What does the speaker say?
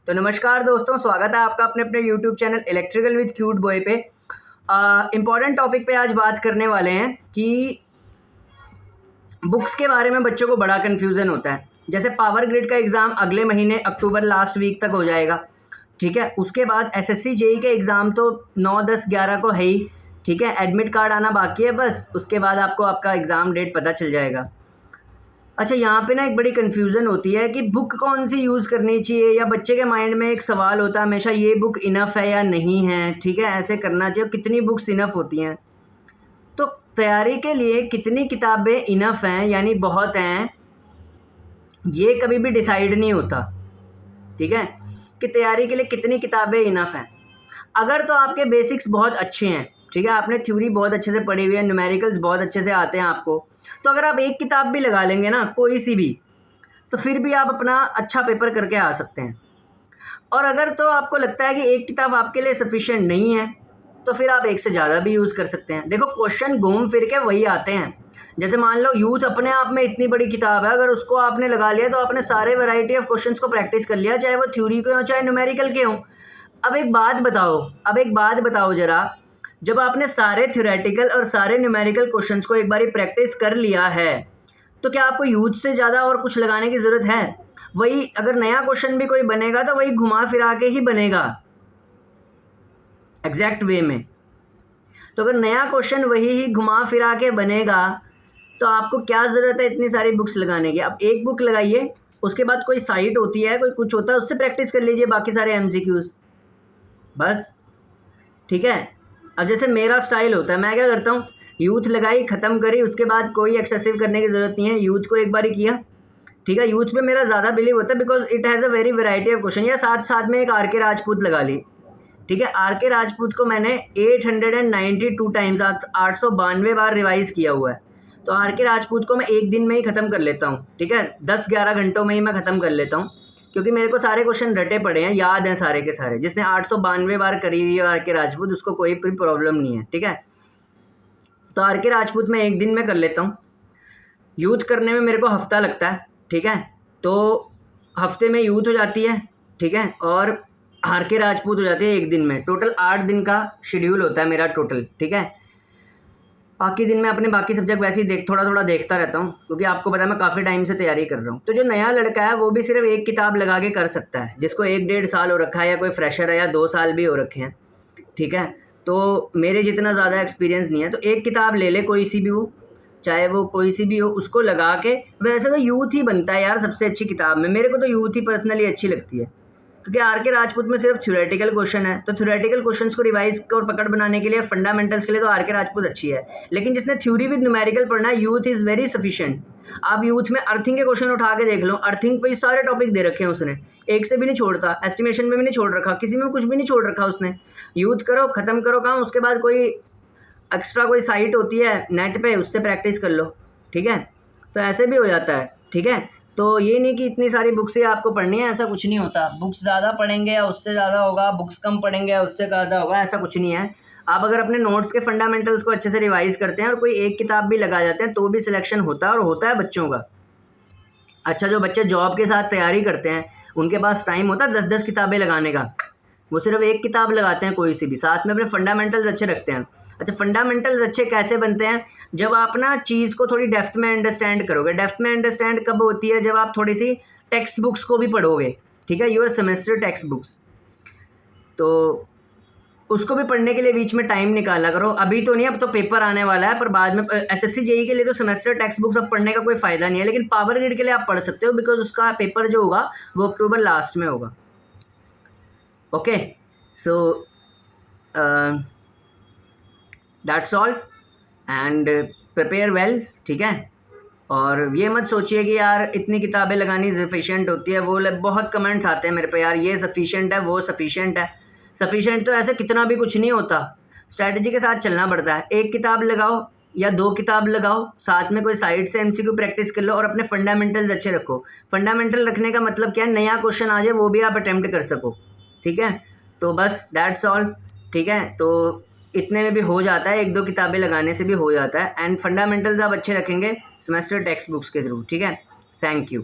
तो नमस्कार दोस्तों, स्वागत है आपका अपने अपने YouTube channel electrical with cute boy पे। इम्पॉर्टेंट टॉपिक पे आज बात करने वाले हैं कि बुक्स के बारे में बच्चों को बड़ा कन्फ्यूज़न होता है। जैसे पावर ग्रिड का एग्ज़ाम अगले महीने अक्टूबर लास्ट वीक तक हो जाएगा, ठीक है। उसके बाद एसएससी जेई के एग्ज़ाम तो 9, 10, 11 को है ही, ठीक है। एडमिट कार्ड आना बाकी है बस, उसके बाद आपको आपका एग्ज़ाम डेट पता चल जाएगा। अच्छा, यहाँ पे ना एक बड़ी कन्फ्यूज़न होती है कि बुक कौन सी यूज़ करनी चाहिए, या बच्चे के माइंड में एक सवाल होता है हमेशा, ये बुक इनफ है या नहीं है, ठीक है, ऐसे करना चाहिए, कितनी बुक्स इनफ होती हैं। तो तैयारी के लिए कितनी किताबें इनफ हैं यानी बहुत हैं, ये कभी भी डिसाइड नहीं होता, ठीक है, कि तैयारी के लिए कितनी किताबें इनफ हैं। अगर तो आपके बेसिक्स बहुत अच्छे हैं, ठीक है, आपने थ्योरी बहुत अच्छे से पढ़ी हुई है, न्यूमेरिकल्स बहुत अच्छे से आते हैं आपको, तो अगर आप एक किताब भी लगा लेंगे ना, कोई सी भी, तो फिर भी आप अपना अच्छा पेपर करके आ सकते हैं। और अगर तो आपको लगता है कि एक किताब आपके लिए सफिशिएंट नहीं है, तो फिर आप एक से ज़्यादा भी यूज़ कर सकते हैं। देखो, क्वेश्चन घूम फिर के वही आते हैं। जैसे मान लो यूथ अपने आप में इतनी बड़ी किताब है, अगर उसको आपने लगा लिया तो आपने सारे वैरायटी ऑफ क्वेश्चंस को प्रैक्टिस कर लिया, चाहे वो थ्योरी के हों चाहे न्यूमेरिकल के हों। अब एक बात बताओ ज़रा, जब आपने सारे थ्योरेटिकल और सारे न्यूमेरिकल क्वेश्चंस को एक बारी प्रैक्टिस कर लिया है, तो क्या आपको यूथ से ज़्यादा और कुछ लगाने की ज़रूरत है? वही अगर नया क्वेश्चन भी कोई बनेगा तो वही घुमा फिरा के ही बनेगा, एग्जैक्ट वे में। तो अगर नया क्वेश्चन वही ही घुमा फिरा के बनेगा, तो आपको क्या ज़रूरत है इतनी सारी बुक्स लगाने की? अब एक बुक लगाइए, उसके बाद कोई साइट होती है, कोई कुछ होता है, उससे प्रैक्टिस कर लीजिए बाकी सारे एमसीक्यूज़, बस, ठीक है। अब जैसे मेरा स्टाइल होता है, मैं क्या करता हूँ, यूथ लगाई, ख़त्म करी, उसके बाद कोई एक्सेसिव करने की ज़रूरत नहीं है, यूथ को एक बार ही किया, ठीक है। यूथ पे मेरा ज़्यादा बिलीव होता है because it has a very variety of question. या साथ साथ में एक आर.के. राजपूत लगा ली, ठीक है। आर.के. राजपूत को मैंने 892 टाइम्स 892 बार रिवाइज़ किया हुआ है, तो आर.के. राजपूत को मैं एक दिन में ही ख़त्म कर लेता हूँ, ठीक है, 10-11 घंटों में ही मैं ख़त्म कर लेता हूँ, क्योंकि मेरे को सारे क्वेश्चन रटे पड़े हैं, याद हैं सारे के सारे। जिसने 892 बार करी हुई है आर.के. राजपूत, उसको कोई भी प्रॉब्लम नहीं है, ठीक है। तो आर.के. राजपूत मैं एक दिन में कर लेता हूँ। यूथ करने में मेरे को हफ्ता लगता है, ठीक है, तो हफ्ते में यूथ हो जाती है, ठीक है, और आर.के. राजपूत हो जाती है एक दिन में। टोटल 8 दिन का शेड्यूल होता है मेरा टोटल, ठीक है। बाकी दिन में अपने बाकी सब्जेक्ट वैसे ही थोड़ा थोड़ा देखता रहता हूँ, क्योंकि आपको पता है मैं काफ़ी टाइम से तैयारी कर रहा हूँ। तो जो नया लड़का है वो भी सिर्फ एक किताब लगा के कर सकता है, जिसको 1-1.5 साल हो रखा है, या कोई फ्रेशर है, या 2 साल भी हो रखे हैं, ठीक है। तो मेरे जितना ज़्यादा एक्सपीरियंस नहीं है, तो एक किताब ले ले, कोई सी भी हो, चाहे वो कोई सी भी हो, उसको लगा के। वैसे तो यूथ ही बनता है यार सबसे अच्छी किताब में, मेरे को तो यूथ ही पर्सनली अच्छी लगती है, क्योंकि आर.के. राजपूत में सिर्फ थ्योरेटिकल क्वेश्चन है, तो थ्योरेटिकल क्वेश्चंस को रिवाइज और पकड़ बनाने के लिए, फंडामेंटल्स के लिए तो आर.के. राजपूत अच्छी है। लेकिन जिसने थ्योरी विद न्यूमेरिकल पढ़ना है, यूथ इज़ वेरी सफिशिएंट। आप यूथ में अर्थिंग के क्वेश्चन उठा के देख लो, अर्थिंग पे सारे टॉपिक दे रखे हैं उसने, एक से भी नहीं छोड़ता, एस्टिमेशन में भी नहीं छोड़ रखा, किसी में कुछ भी नहीं छोड़ रखा उसने। यूथ करो, ख़त्म करो काम, उसके बाद कोई एक्स्ट्रा कोई साइट होती है नेट पे, उससे प्रैक्टिस कर लो, ठीक है। तो ऐसे भी हो जाता है, ठीक है। तो ये नहीं कि इतनी सारी बुक्स ही आपको पढ़नी है, ऐसा कुछ नहीं होता। बुक्स ज़्यादा पढ़ेंगे या उससे ज़्यादा होगा, बुक्स कम पढ़ेंगे या उससे ज़्यादा होगा, ऐसा कुछ नहीं है। आप अगर अपने नोट्स के फंडामेंटल्स को अच्छे से रिवाइज़ करते हैं और कोई एक किताब भी लगा जाते हैं, तो भी सिलेक्शन होता है, और होता है बच्चों का। अच्छा, जो बच्चे जॉब के साथ तैयारी करते हैं, उनके पास टाइम होता है 10-10 किताबें लगाने का, वो सिर्फ एक किताब लगाते हैं कोई सी भी, साथ में अपने फंडामेंटल्स अच्छे रखते हैं। अच्छा, फंडामेंटल्स अच्छे कैसे बनते हैं? जब आप ना चीज़ को थोड़ी डेप्थ में अंडरस्टैंड करोगे। डेप्थ में अंडरस्टैंड कब होती है? जब आप थोड़ी सी टेक्स्ट बुक्स को भी पढ़ोगे, ठीक है, योर सेमेस्टर टेक्स्ट बुक्स, तो उसको भी पढ़ने के लिए बीच में टाइम निकाला करो। अभी तो नहीं, अब तो पेपर आने वाला है, पर बाद में एसएससी जेई के लिए तो सेमेस्टर टेक्स्ट बुक्स अब पढ़ने का कोई फ़ायदा नहीं है, लेकिन पावर ग्रिड के लिए आप पढ़ सकते हो, बिकॉज उसका पेपर जो होगा वो अक्टूबर लास्ट में होगा। Okay, so that's all, and prepare well, ठीक है। और ये मत सोचिए कि यार इतनी किताबें लगानी सफिशिएंट होती है, वो बहुत कमेंट्स आते हैं मेरे पे, यार ये सफिशिएंट है, वो सफिशिएंट है। सफिशिएंट तो ऐसे कितना भी कुछ नहीं होता, स्ट्रैटेजी के साथ चलना पड़ता है। एक किताब लगाओ या 2 किताब लगाओ, साथ में कोई साइड से एमसीक्यू प्रैक्टिस कर लो, और अपने फंडामेंटल्स अच्छे रखो। फंडामेंटल रखने का मतलब क्या है? नया क्वेश्चन आ जाए वो भी आप अटेम्प्ट कर सको, ठीक है। तो बस दैट्स ऑल, ठीक है। तो इतने में भी हो जाता है, 1-2 किताबें लगाने से भी हो जाता है, एंड फंडामेंटल्स आप अच्छे रखेंगे सेमेस्टर टेक्स्ट बुक्स के थ्रू, ठीक है। Thank you.